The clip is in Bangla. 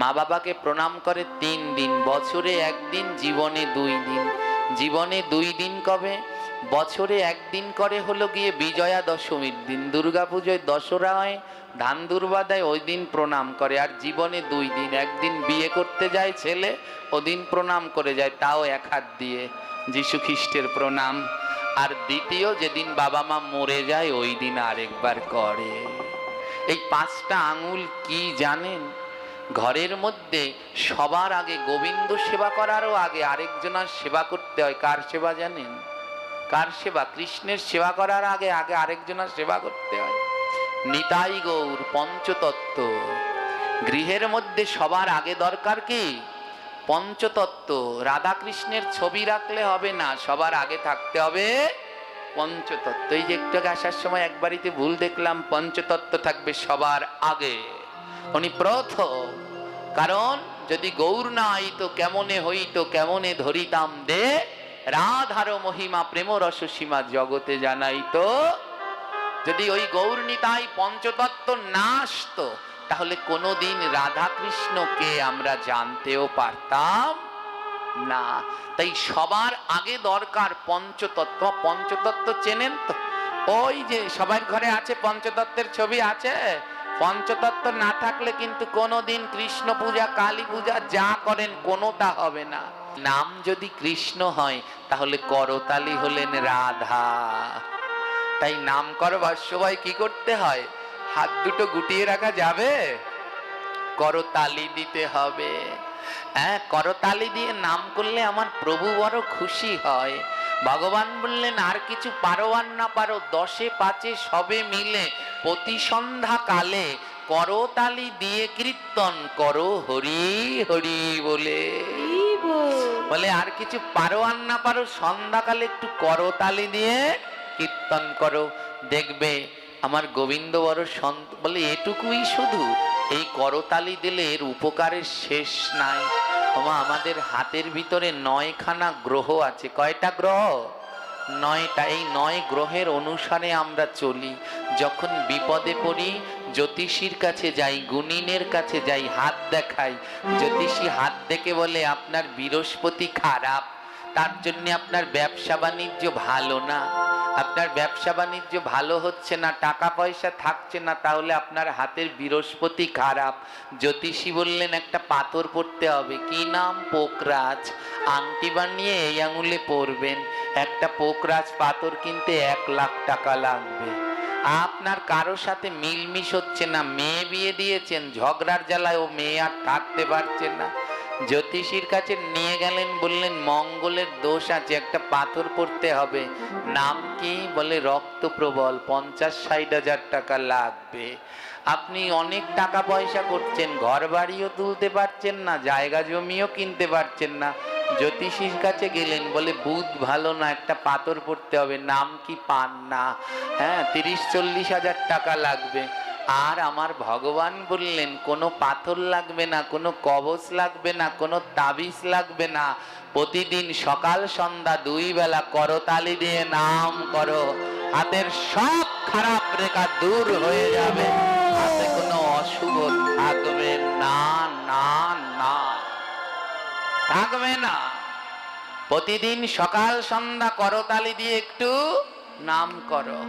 মা বাবাকে প্রণাম করে 3 দিন, বছরে 1 দিন, জীবনে 2 দিন। জীবনে 2 দিন কবে? বছরে 1 দিন করে হলো গিয়ে বিজয়া দশমীর দিন, দুর্গা পুজোয় দশরা হয়, ধান দুর্বা দেয়, ওই দিন প্রণাম করে। আর জীবনে 2 দিন, একদিন বিয়ে করতে যায় ছেলে, ওদিন প্রণাম করে যায়, তাও 1 হাত দিয়ে, যীশু খ্রিস্টের প্রণাম। আর দ্বিতীয় যেদিন বাবা মা মরে যায় ওই দিন আরেকবার করে। এই 5টা আঙুল কি জানেন? ঘরের মধ্যে সবার আগে গোবিন্দ সেবা করারও আগে আরেকজনের সেবা করতে হয়। কার সেবা জানেন? কার সেবা? কৃষ্ণের সেবা করার আগে আগে আরেকজনের সেবা করতে হয়। নিতাই গৌর পঞ্চতত্ত্ব। গৃহের মধ্যে সবার আগে দরকার কি? পঞ্চতত্ত্ব। রাধা কৃষ্ণের ছবি রাখলে হবে না, সবার আগে থাকতে হবে পঞ্চতত্ত্ব। এই যে একটু আগে আসার সময় এক বাড়িতে ভুল দেখলাম, পঞ্চতত্ত্ব থাকবে সবার আগে, উনি প্রথম। কারণ যদি গৌর না আইতো কেমনে হইতো, কেমনে ধরিতাম দে, রাধার মহিমা প্রেম রস সীমা জগতে জানাইতো। যদি ওই গৌর নিতাই পঞ্চতত্ত্ব না আসতো, তাহলে কোনোদিন রাধা কৃষ্ণকে আমরা জানতেও পারতাম না। তাই সবার আগে দরকার পঞ্চতত্ত্ব। পঞ্চতত্ত্ব চেনেন তো? ওই যে সবার ঘরে আছে পঞ্চতত্ত্বের ছবি আছে। পঞ্চতত্ত্ব না থাকলে কিন্তু কোনোদিন কৃষ্ণ পূজা, কালী পূজা যা করেন কোনোটা হবে না। নাম যদি কৃষ্ণ হয় তাহলে করতালি হলেন রাধা। তাই নাম করবার সময় কি করতে হয়? হাত দুটো গুটিয়ে রাখা যাবে, করতালি দিতে হবে। হ্যাঁ, করতালি দিয়ে নাম করলে আমার প্রভু বড় খুশি হয়। ভগবান বললেন, আর কিছু পারো আর না পারো, 10 5 সবে মিলে প্রতি সন্ধ্যা কালে করতালি দিয়ে কীর্তন করো হরি হরি বলে। বলে আর কিছু পারো আর না পারো, সন্ধ্যাকালে একটু করতালি দিয়ে কীর্তন করো, দেখবে আমার গোবিন্দ বড় সন্ত। বলে এটুকুই শুধু? এই করতালি দিলে এর উপকারের শেষ নাই। আমাদের হাতের ভিতরে 9খানা গ্রহ আছে। কয়টা গ্রহ? 9টা। এই 9 গ্রহের অনুসারে আমরা চলি। যখন বিপদে পড়ি জ্যোতিষীর কাছে যাই, গুণিনের কাছে যাই, হাত দেখাই। জ্যোতিষী হাত দেখে বলে আপনার বৃহস্পতি খারাপ, তার জন্য আপনার ব্যবসা বাণিজ্য ভালো না, আপনার ব্যবসা বাণিজ্য ভালো হচ্ছে না, টাকা পয়সা থাকছে না, তাহলে আপনার হাতের বৃহস্পতি খারাপ। জ্যোতিষী বললেন একটা পাথর পড়তে হবে। কি নাম? পোকরাজ। আংটি বানিয়ে এই আঙুলে পরবেন। একটা পোকরাজ পাথর কিনতে 1 লাখ টাকা লাগবে। আপনার কারো সাথে মিলমিশ হচ্ছে না, মেয়ে বিয়ে দিয়েছেন, ঝগড়ার জ্বালায় ও মেয়ে আর থাকতে পারছে না, জ্যোতিষীর কাছে নিয়ে গেলেন, বললেন মঙ্গলের দোষ আছে, একটা পাথর পড়তে হবে। নাম কি? বলে রক্ত প্রবল, 50-60 হাজার টাকা লাগবে। আপনি অনেক টাকা পয়সা করছেন, ঘর বাড়িও তুলতে পারছেন না, জায়গা জমিও কিনতে পারছেন না, জ্যোতিষীর কাছে গেলেন, বলে বুধ ভালো না, একটা পাথর পড়তে হবে। নাম কি? পান না। হ্যাঁ, 30-40 হাজার টাকা লাগবে। আর আমার ভগবান বললেন কোনো পাথর লাগবে না, কোনো কবচ লাগবে না, কোনো তাবিজ লাগবে না, প্রতিদিন সকাল সন্ধ্যা 2 বেলা করতালি দিয়ে নাম করো, হাতের সব খারাপ রেখা দূর হয়ে যাবে, হাতে কোনো অশুভ থাকবে না, না না থাকবে না। প্রতিদিন সকাল সন্ধ্যা করতালি দিয়ে একটু নাম করো।